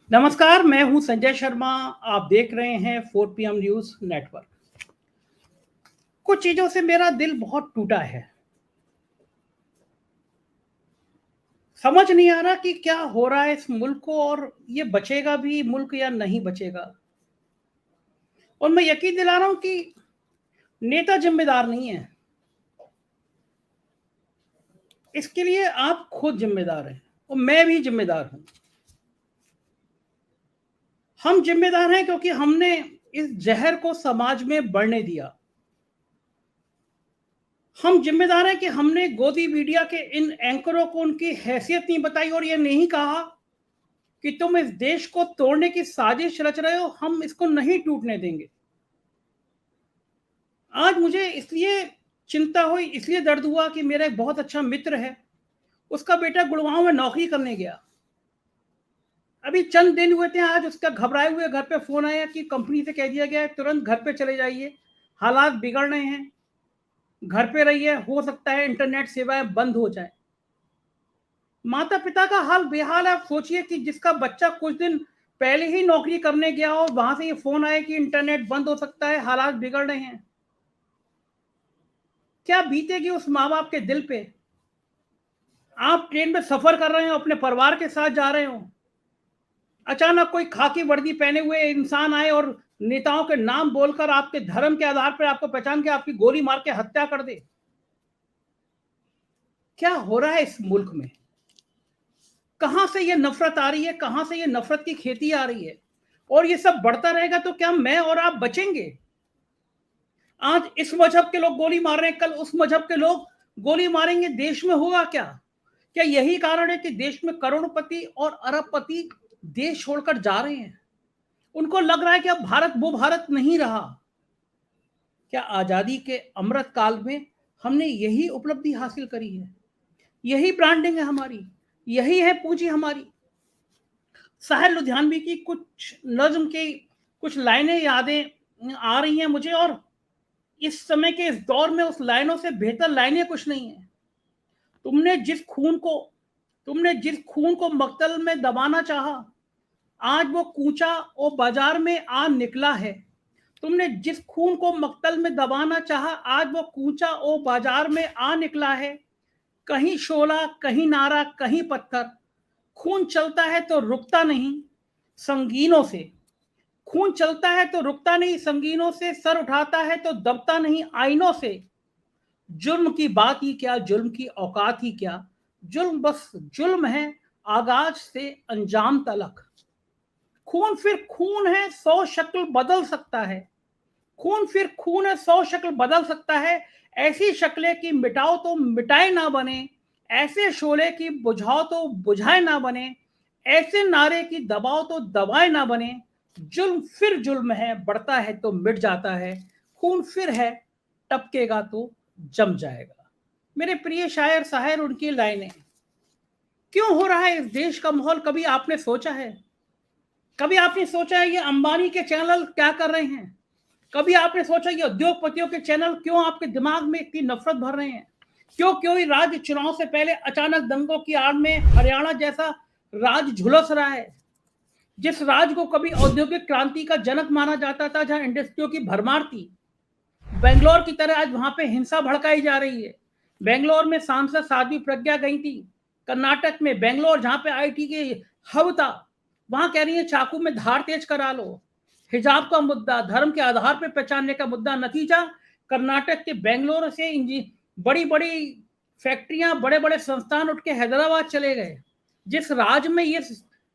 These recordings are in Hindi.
नमस्कार, मैं हूं संजय शर्मा। आप देख रहे हैं 4 PM न्यूज नेटवर्क। कुछ चीजों से मेरा दिल बहुत टूटा है। समझ नहीं आ रहा कि क्या हो रहा है इस मुल्क को, और ये बचेगा भी मुल्क या नहीं बचेगा। और मैं यकीन दिला रहा हूं कि नेता जिम्मेदार नहीं है, इसके लिए आप खुद जिम्मेदार हैं और मैं भी जिम्मेदार हूं। हम जिम्मेदार हैं क्योंकि हमने इस जहर को समाज में बढ़ने दिया। हम जिम्मेदार हैं कि हमने गोदी मीडिया के इन एंकरों को उनकी हैसियत नहीं बताई और ये नहीं कहा कि तुम इस देश को तोड़ने की साजिश रच रहे हो, हम इसको नहीं टूटने देंगे। आज मुझे इसलिए चिंता हुई, इसलिए दर्द हुआ कि मेरा एक बहुत अच्छा मित्र है, उसका बेटा गुड़गांव में नौकरी करने गया। अभी चंद दिन हुए थे, आज उसका घबराए हुए घर पे फोन आया कि कंपनी से कह दिया गया है तुरंत घर पे चले जाइए, हालात बिगड़ रहे हैं, घर पे रहिए, हो सकता है इंटरनेट सेवाएं बंद हो जाए। माता पिता का हाल बेहाल है। आप सोचिए कि जिसका बच्चा कुछ दिन पहले ही नौकरी करने गया और वहां से ये फोन आया कि इंटरनेट बंद हो सकता है, हालात बिगड़ रहे हैं, क्या बीतेगी उस माँ बाप के दिल पे। आप ट्रेन में सफर कर रहे हो, अपने परिवार के साथ जा रहे हो, अचानक कोई खाकी वर्दी पहने हुए इंसान आए और नेताओं के नाम बोलकर आपके धर्म के आधार पर आपको पहचान के आपकी गोली मार के हत्या कर दे। क्या हो रहा है इस मुल्क में? कहां से ये नफरत आ रही है, कहां से ये नफरत की खेती आ रही है? और ये सब बढ़ता रहेगा तो क्या मैं और आप बचेंगे? आज इस मजहब के लोग गोली मार रहे हैं, कल उस मजहब के लोग गोली मारेंगे, देश में होगा क्या? क्या यही कारण है कि देश में करोड़पति और अरबपति देश छोड़कर जा रहे हैं? उनको लग रहा है कि अब भारत वो भारत नहीं रहा। क्या आजादी के अमृत काल में हमने यही उपलब्धि हासिल करी है? यही ब्रांडिंग है हमारी, यही है पूंजी हमारी। साहिर लुधियानवी की कुछ नज्म की कुछ लाइनें यादें आ रही हैं मुझे, और इस समय के इस दौर में उस लाइनों से बेहतर लाइनें कुछ नहीं है। तुमने जिस खून को तुमने जिस खून को मक्तल में दबाना चाहा, आज वो कूचा ओ बाजार में आ निकला है। तुमने जिस खून को मक्तल में दबाना चाहा, आज वो कूचा ओ बाजार में आ निकला है। कहीं शोला, कहीं नारा, कहीं पत्थर, खून चलता है तो रुकता नहीं संगीनों से। खून चलता है तो रुकता नहीं संगीनों से, सर उठाता है तो दबता नहीं आईनों से। जुल्म की बात ही क्या, जुल्म की औकात ही क्या, जुल्म बस जुल्म है आगाज से अंजाम तलक। खून फिर खून है, 100 शक्ल बदल सकता है। खून फिर खून है, 100 शक्ल बदल सकता है। ऐसी शक्लें की मिटाओ तो मिटाए ना बने, ऐसे शोले की बुझाओ तो बुझाए ना बने, ऐसे नारे की दबाओ तो दबाए ना बने। जुल्म फिर जुल्म है, बढ़ता है तो मिट जाता है। खून फिर है, टपकेगा तो जम जाएगा। मेरे प्रिय शायर साहिर, उनकी लाइनें। क्यों हो रहा है इस देश का माहौल, कभी आपने सोचा है? कभी आपने सोचा है ये अंबानी के चैनल क्या कर रहे हैं? कभी आपने सोचा ये उद्योगपतियों के चैनल क्यों आपके दिमाग में इतनी नफरत भर रहे हैं? क्यों क्यों ही राज्य चुनाव से पहले अचानक दंगों की आड़ में हरियाणा जैसा राज्य झुलस रहा है, जिस राज्य को कभी औद्योगिक क्रांति का जनक माना जाता था, जहां इंडस्ट्रियों की भरमार थी। बेंगलोर की तरह आज वहां पे हिंसा भड़काई जा रही है। बेंगलोर में सांसद साध्वी प्रज्ञा गई थी। कर्नाटक में बेंगलोर, जहां पे आईटी के हब था, वहां कह रही है चाकू में धार तेज करा लो। हिजाब का मुद्दा, धर्म के आधार पर पहचानने का मुद्दा, नतीजा कर्नाटक के बेंगलोर से बड़ी बड़ी फैक्ट्रियां, बड़े बड़े संस्थान उठ के हैदराबाद चले गए। जिस राज्य में ये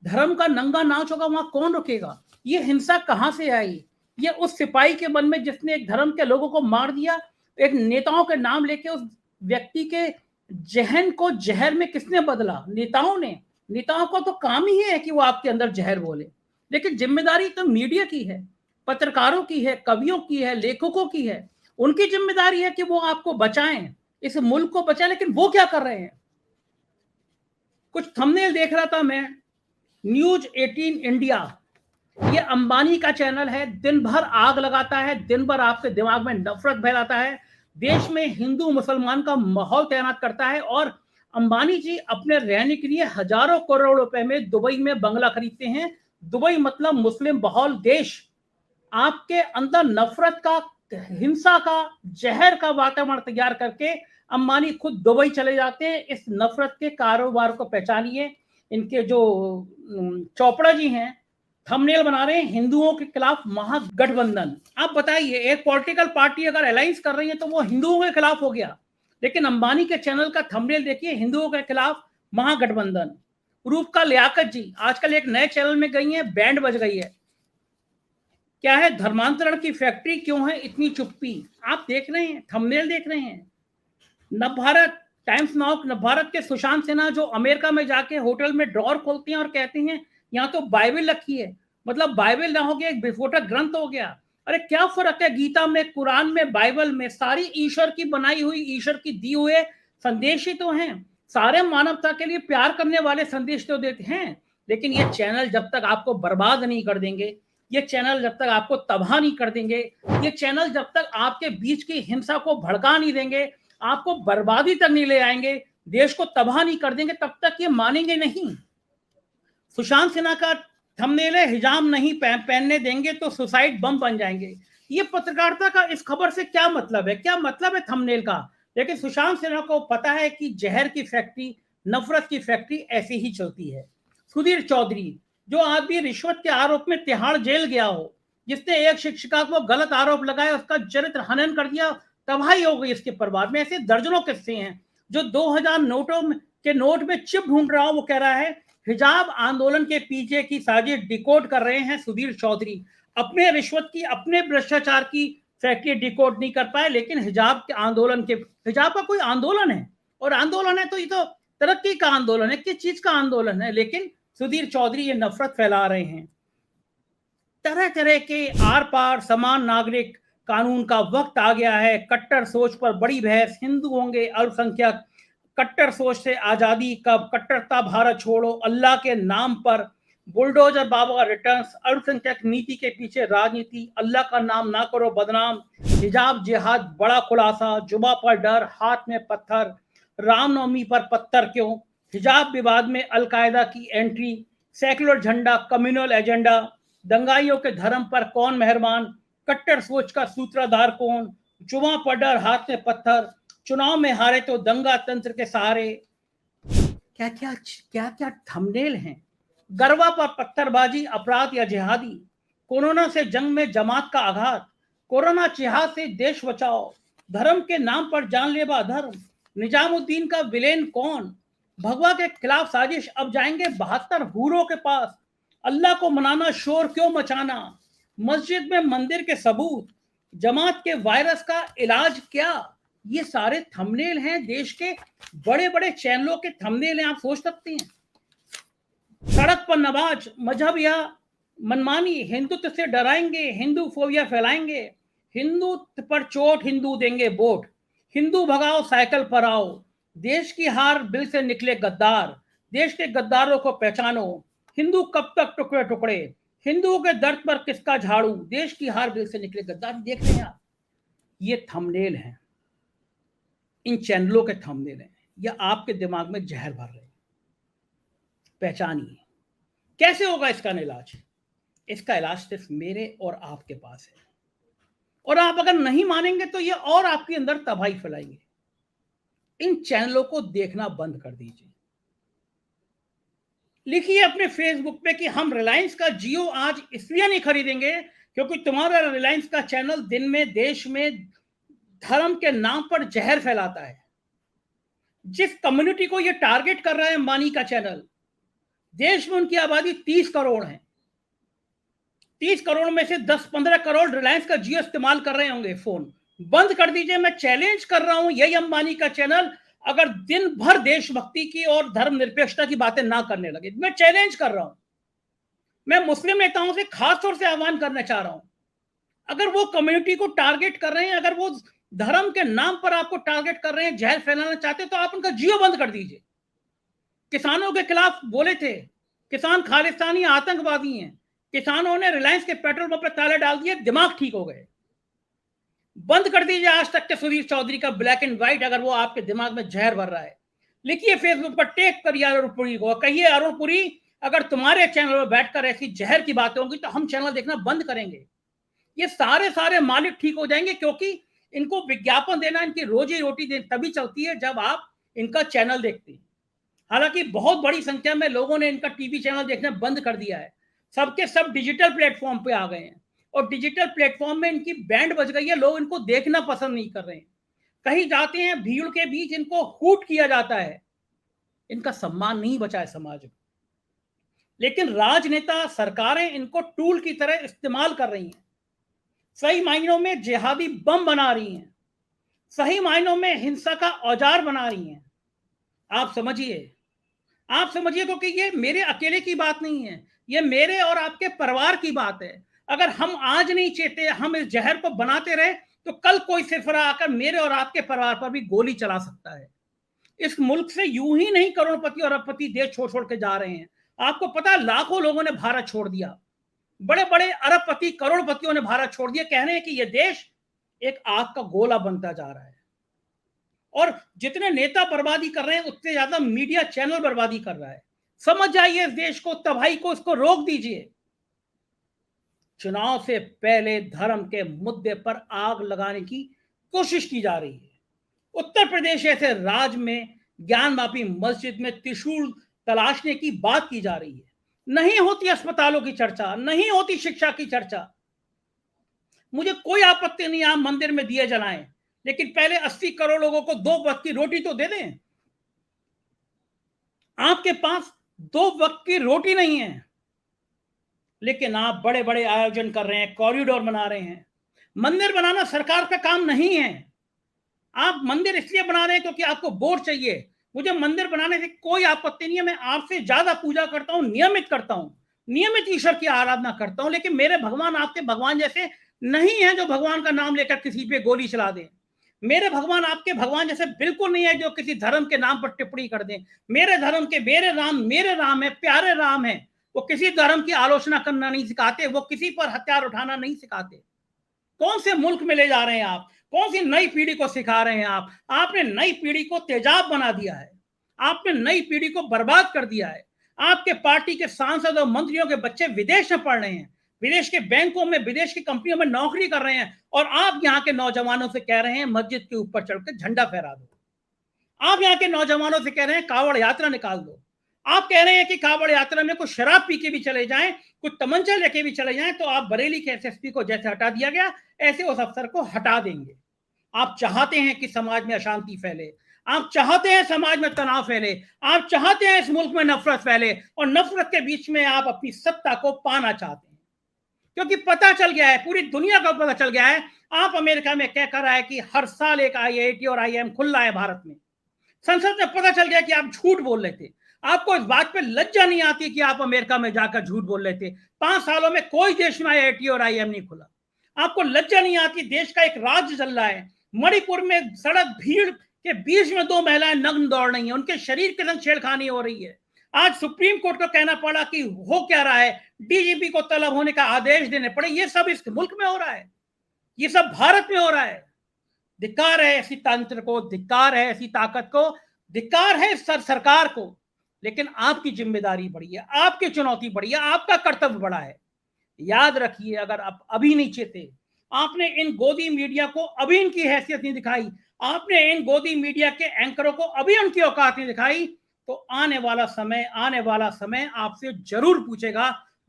धर्म का नंगा नाच होगा, वहां कौन रुकेगा? ये हिंसा कहां से आई? ये उस सिपाही के मन में जिसने एक धर्म के लोगों को मार दिया, एक नेताओं के नाम लेके उस व्यक्ति के जहन को जहर में किसने बदला? नेताओं ने। नेताओं का तो काम ही है कि वो आपके अंदर जहर बोले, लेकिन जिम्मेदारी तो मीडिया की है, पत्रकारों की है, कवियों की है, लेखकों की है। उनकी जिम्मेदारी है कि वो आपको बचाएं, इस मुल्क को बचाएं, लेकिन वो क्या कर रहे हैं? कुछ थंबनेल देख रहा था मैं, न्यूज 18 इंडिया, ये अंबानी का चैनल है, दिन भर आग लगाता है, दिन भर आपके दिमाग में नफरत फैलाता है, देश में हिंदू मुसलमान का माहौल तैनात करता है। और अंबानी जी अपने रहने के लिए हजारों करोड़ रुपए में दुबई में बंगला खरीदते हैं, दुबई मतलब मुस्लिम बहुल देश। आपके अंदर नफरत का, हिंसा का, जहर का वातावरण तैयार करके अंबानी खुद दुबई चले जाते हैं। इस नफरत के कारोबार को पहचानिए। इनके जो चोपड़ा जी हैं, थंबनेल बना रहे हैं हिंदुओं के खिलाफ महागठबंधन। आप बताइए, एक पॉलिटिकल पार्टी अगर अलायंस कर रही है तो वो हिंदुओं के खिलाफ हो गया, लेकिन अंबानी के चैनल का थंबनेल देखिए, हिंदुओं के खिलाफ महागठबंधन। रूपका लियाकत जी आजकल एक नए चैनल में गई हैं, बैंड बज गई है। क्या है, धर्मांतरण की फैक्ट्री क्यों है इतनी चुप्पी? आप देख रहे हैं, थंबनेल देख रहे हैं। नवभारत, टाइम्स नाउ नवभारत के सुशांत सिन्हा जो अमेरिका में जाके होटल में ड्रॉर खोलती हैं और कहती हैं यहाँ तो बाइबल रखी है, मतलब बाइबल ना हो गया, एक विस्फोटक ग्रंथ हो गया। अरे क्या फर्क है, गीता में, कुरान में, बाइबल में सारी ईश्वर की बनाई हुई, ईश्वर की दी हुए संदेश ही तो हैं। सारे मानवता के लिए प्यार करने वाले संदेश तो देते हैं। लेकिन ये चैनल जब तक आपको बर्बाद नहीं कर देंगे, ये चैनल जब तक आपको तबाह नहीं कर देंगे, ये चैनल जब तक आपके बीच की हिंसा को भड़का नहीं देंगे, आपको बर्बादी तक नहीं ले आएंगे, देश को तबाह नहीं कर देंगे, तब तक ये मानेंगे नहीं। सुशांत सिन्हा का थंबनेल है, हिजाब नहीं पहनने देंगे तो सुसाइड बम बन जाएंगे। ये पत्रकारिता का इस खबर से क्या मतलब है? क्या मतलब है थंबनेल का? लेकिन सुशांत सिन्हा को पता है कि जहर की फैक्ट्री, नफरत की फैक्ट्री ऐसे ही चलती है। सुधीर चौधरी, जो आदमी रिश्वत के आरोप में तिहाड़ जेल गया हो, जिसने एक शिक्षिका को गलत आरोप लगाया, उसका चरित्र हनन कर दिया, तबाही हो गई इसके परिवार में। ऐसे दर्जनों किस्से हैं। जो 2000 नोटों के नोट में चिप ढूंढ रहा हो, वो कह रहा है हिजाब आंदोलन के पीछे की साजिश डिकोड कर रहे हैं सुधीर चौधरी। अपने रिश्वत की, अपने भ्रष्टाचार की फैक्ट्री डिकोड नहीं कर पाए, लेकिन हिजाब के आंदोलन के, हिजाब का कोई आंदोलन है, और आंदोलन है तो ये तो तरक्की का आंदोलन है, किस चीज का आंदोलन है? लेकिन सुधीर चौधरी ये नफरत फैला रहे हैं। तरह तरह के आर पार समान नागरिक कानून का वक्त आ गया है। कट्टर सोच पर बड़ी बहस, हिंदू होंगे अल्पसंख्यक, कट्टर सोच से आजादी कब, कट्टरता भारत छोड़ो, अल्लाह के नाम पर, बुलडोजर बाबा रिटर्न्स, अल्पसंख्यक नीति के पीछे राजनीति, अल्लाह का नाम ना करो बदनाम, हिजाब जिहाद बड़ा खुलासा, जुबा पर डर, हाथ में पत्थर, रामनवमी पर पत्थर क्यों, हिजाब विवाद में अलकायदा की एंट्री, सेकुलर झंडा कम्युनल एजेंडा, दंगाइयों के धर्म पर कौन मेहरबान, कट्टर सोच का सूत्रधार कौन, जुआ पर डर, हाथ में पत्थर, चुनाव में हारे तो दंगा तंत्र के सहारे। क्या क्या क्या क्या थंबनेल हैं। गरबा पर पत्थरबाजी अपराध या जिहादी, कोरोना से जंग में जमात का आघात, कोरोना जिहाद से देश बचाओ, धर्म के नाम पर जानलेवा धर्म, निजामुद्दीन का विलेन कौन, भगवा के खिलाफ साजिश, अब जाएंगे 72 हूरों के पास, अल्लाह को मनाना शोर क्यों मचाना, मस्जिद में मंदिर के सबूत, जमात के वायरस का इलाज क्या। ये सारे थंबनेल हैं, देश के बड़े बड़े चैनलों के थंबनेल हैं। आप सोच सकते हैं, सड़क पर नमाज, मजहब या मनमानी, हिंदुत्व से डराएंगे, हिंदू फोबिया फैलाएंगे, हिंदुत्व पर चोट हिंदू देंगे वोट, हिंदू भगाओ साइकिल पर आओ, देश की हार बिल से निकले गद्दार, देश के गद्दारों को पहचानो, हिंदू कब तक टुकड़े टुकड़े, हिंदुओं के दर्द पर किसका झाड़ू, देश की हार बिल से निकले गद्दार। देख रहे हैं आप, ये थंबनेल हैं, इन चैनलों के थंबनेल हैं, या आपके दिमाग में जहर भर रहे हैं। पहचानिए। कैसे होगा इसका इलाज? इसका इलाज सिर्फ मेरे और आपके पास है, और आप अगर नहीं मानेंगे तो ये और आपके अंदर तबाही फैलाएंगे। इन चैनलों को देखना बंद कर दीजिए। लिखिए अपने फेसबुक पे कि हम रिलायंस का जियो आज इसलिए नहीं खरीदेंगे क्योंकि तुम्हारा रिलायंस का चैनल दिन में देश में धर्म के नाम पर जहर फैलाता है। जिस कम्युनिटी को ये टारगेट कर रहा है अंबानी का चैनल, देश में उनकी आबादी 30 करोड़ है। 30 करोड़ में से 10-15 करोड़ रिलायंस का जियो इस्तेमाल कर रहे होंगे। फोन बंद कर दीजिए। मैं चैलेंज कर रहा हूं, यही अंबानी का चैनल अगर दिन भर देशभक्ति की और धर्मनिरपेक्षता की बातें ना करने लगे, मैं चैलेंज कर रहा हूं। मैं मुस्लिम नेताओं से खासतौर से आह्वान करना चाह रहा हूं, अगर वो कम्युनिटी को टारगेट कर रहे हैं, अगर वो धर्म के नाम पर आपको टारगेट कर रहे हैं, जहर फैलाना चाहते हैं, तो आप उनका जियो बंद कर दीजिए। किसानों के खिलाफ बोले थे, किसान खालिस्तानी आतंकवादी हैं, किसानों ने रिलायंस के पेट्रोल पंप पर ताले डाल दिए, दिमाग ठीक हो गए। बंद कर दीजिए आज तक के सुधीर चौधरी का ब्लैक एंड व्हाइट, अगर वो आपके दिमाग में जहर भर रहा है। लिखिए फेसबुक पर, टेक करिए अरुण पुरी को, कहिए अरुण पुरी अगर तुम्हारे चैनल पर बैठकर ऐसी जहर की बातें होंगी तो हम चैनल देखना बंद करेंगे। ये सारे मालिक ठीक हो जाएंगे, क्योंकि इनको विज्ञापन देना, इनकी रोजी रोटी तभी चलती है जब आप इनका चैनल देखते हैं। हालांकि बहुत बड़ी संख्या में लोगों ने इनका टीवी चैनल देखना बंद कर दिया है। सबके सब डिजिटल प्लेटफॉर्म पे आ गए हैं और डिजिटल प्लेटफॉर्म में इनकी बैंड बज गई है। लोग इनको देखना पसंद नहीं कर रहे हैं। कहीं जाते हैं भीड़ के बीच इनको हूट किया जाता है। इनका सम्मान नहीं बचा है समाज में। लेकिन राजनेता, सरकारें इनको टूल की तरह इस्तेमाल कर रही हैं। सही मायनों में जिहादी बम बना रही हैं, सही मायनों में हिंसा का औजार बना रही हैं। आप समझिए, आप समझिए, क्योंकि ये मेरे अकेले की बात नहीं है, ये मेरे और आपके परिवार की बात है। अगर हम आज नहीं चेते, हम इस जहर को बनाते रहे, तो कल कोई सिरफरा आकर मेरे और आपके परिवार पर भी गोली चला सकता है। इस मुल्क से यूं ही नहीं करोड़पति और अरबपति देश छोड़ छोड़ के जा रहे हैं। आपको पता है लाखों लोगों ने भारत छोड़ दिया, बड़े बड़े अरबपति करोड़पतियों ने भारत छोड़ दिया। कह रहे हैं कि यह देश एक आग का गोला बनता जा रहा है। और जितने नेता बर्बादी कर रहे हैं उतने ज्यादा मीडिया चैनल बर्बादी कर रहा है। समझ जाइए इस देश को, तबाही को, इसको रोक दीजिए। चुनाव से पहले धर्म के मुद्दे पर आग लगाने की कोशिश की जा रही है। उत्तर प्रदेश ऐसे राज्य में ज्ञानवापी मस्जिद में त्रिशूल तलाशने की बात की जा रही है। नहीं होती अस्पतालों की चर्चा, नहीं होती शिक्षा की चर्चा। मुझे कोई आपत्ति नहीं आप मंदिर में दिए जलाएं, लेकिन पहले 80 करोड़ लोगों को 2 वक्त की रोटी तो दे दें। आपके पास 2 वक्त की रोटी नहीं है, लेकिन आप बड़े बड़े आयोजन कर रहे हैं, कॉरिडोर बना रहे हैं। मंदिर बनाना सरकार का काम नहीं है। आप मंदिर इसलिए बना रहे हैं क्योंकि आपको वोट चाहिए। मुझे मंदिर बनाने से कोई आपत्ति नहीं है, मैं आपसे ज्यादा पूजा करता हूं, नियमित करता हूं, नियमित ईश्वर की आराधना करता हूं। लेकिन मेरे भगवान आपके भगवान जैसे नहीं है जो भगवान का नाम लेकर किसी पे गोली चला दे। मेरे भगवान आपके भगवान जैसे बिल्कुल नहीं है जो किसी धर्म के नाम पर टिप्पणी कर दें। मेरे धर्म के मेरे राम है, प्यारे राम है। वो किसी धर्म की आलोचना करना नहीं सिखाते, वो किसी पर हथियार उठाना नहीं सिखाते। कौन से मुल्क में ले जा रहे हैं आप? कौन सी नई पीढ़ी को सिखा रहे हैं आप? आपने नई पीढ़ी को तेजाब बना दिया है। आपने नई पीढ़ी को बर्बाद कर दिया है। आपके पार्टी के सांसद और मंत्रियों के बच्चे विदेश में पढ़ रहे हैं, विदेश के बैंकों में, विदेश की कंपनियों में नौकरी कर रहे हैं, और आप यहाँ के नौजवानों से कह रहे हैं मस्जिद के ऊपर चढ़कर झंडा फहरा दो। आप यहाँ के नौजवानों से कह रहे हैं कावड़ यात्रा निकाल दो। आप कह रहे हैं कि कावड़ यात्रा में कुछ शराब पी के भी चले जाएं, कुछ तमंचा लेके भी चले जाएं, तो आप बरेली के एसएसपी को जैसे हटा दिया गया ऐसे उस अफसर को हटा देंगे। आप चाहते हैं कि समाज में अशांति फैले, आप चाहते हैं समाज में तनाव फैले, आप चाहते हैं इस मुल्क में नफरत फैले, और नफरत के बीच में आप अपनी सत्ता को पाना चाहते हैं। क्योंकि पता चल गया है, पूरी दुनिया को पता चल गया है, आप अमेरिका में कह कर आए कि हर साल एक आईआईटी और आईआईएम खुल रहा है भारत में। संसद में पता चल गया कि आप झूठ बोल रहे थे। आपको इस बात पे लज्जा नहीं आती कि आप अमेरिका में जाकर झूठ बोल रहे थे। 5 सालों में कोई देश में आईआईटी और आईआईएम नहीं खुला। आपको लज्जा नहीं आती, देश का एक राज्य चल रहा है, मणिपुर में सड़क भीड़ के बीच में 2 महिलाएं नग्न दौड़ रही हैं, उनके शरीर के संग छेड़खानी हो रही है। आज सुप्रीम कोर्ट को कहना पड़ा कि हो क्या रहा है, डीजीपी को तलब होने का आदेश देने पड़े। ये सब इस मुल्क में हो रहा है, ये सब भारत में हो रहा है। धिक्कार है ऐसी तंत्र को, धिक्कार है ऐसी ताकत को, धिक्कार है सरकार को। लेकिन आपकी जिम्मेदारी बड़ी है, आपकी चुनौती बड़ी है, आपका कर्तव्य बड़ा है। याद रखिए, अगर आप अभी नहीं चेते, आपने इन गोदी मीडिया को अभी इनकी हैसियत नहीं दिखाई, आपने इन गोदी मीडिया के एंकरों को अभी उनकी औकात नहीं दिखाई, तो आने वाला समय आपसे जरूर पूछेगा।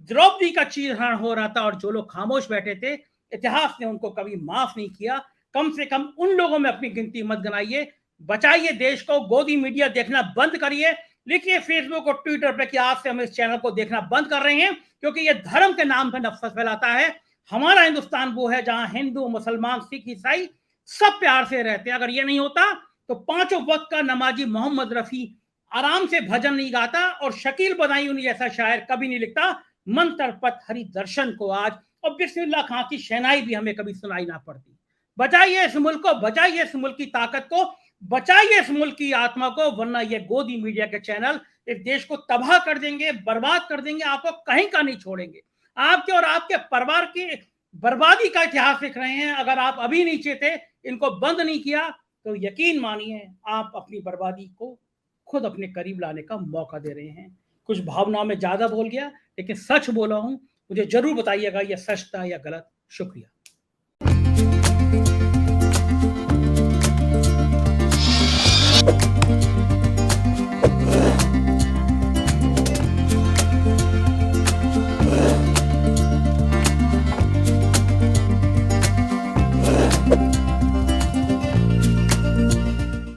द्रौपदी का चीरहरण हो रहा था और जो लोग खामोश बैठे थे, इतिहास ने उनको कभी माफ नहीं किया। कम से कम उन लोगों में अपनी गिनती मत गिनाइए। बचाइए देश को, गोदी मीडिया देखना बंद करिए। लिखिए फेसबुक और ट्विटर पर कि आज से हम इस चैनल को देखना बंद कर रहे हैं, क्योंकि ये धर्म के नाम पर नफरत फैलाता है। हमारा हिंदुस्तान वो है जहां हिंदू, मुसलमान, सिख, ईसाई सब प्यार से रहते हैं। अगर ये नहीं होता तो 5 वक्त का नमाजी मोहम्मद रफी आराम से भजन नहीं गाता, और शकील बदायूनी जैसा शायर कभी नहीं लिखता मंत्र पथ हरि दर्शन को आज, और बिस्मिल्लाह खां की शहनाई भी हमें कभी सुनाई ना पड़ती। बचाइए इस मुल्क को, बचाइए इस मुल्क की ताकत को, बचाइए इस मुल्क की आत्मा को, वरना ये गोदी मीडिया के चैनल इस देश को तबाह कर देंगे, बर्बाद कर देंगे, आपको कहीं का नहीं छोड़ेंगे। आपके और आपके परिवार की बर्बादी का इतिहास लिख रहे हैं। अगर आप अभी नहीं चेते, इनको बंद नहीं किया, तो यकीन मानिए आप अपनी बर्बादी को खुद अपने करीब लाने का मौका दे रहे हैं। कुछ भावनाओं में ज्यादा बोल गया, लेकिन सच बोला हूं। मुझे जरूर बताइएगा यह सच था या गलत। शुक्रिया।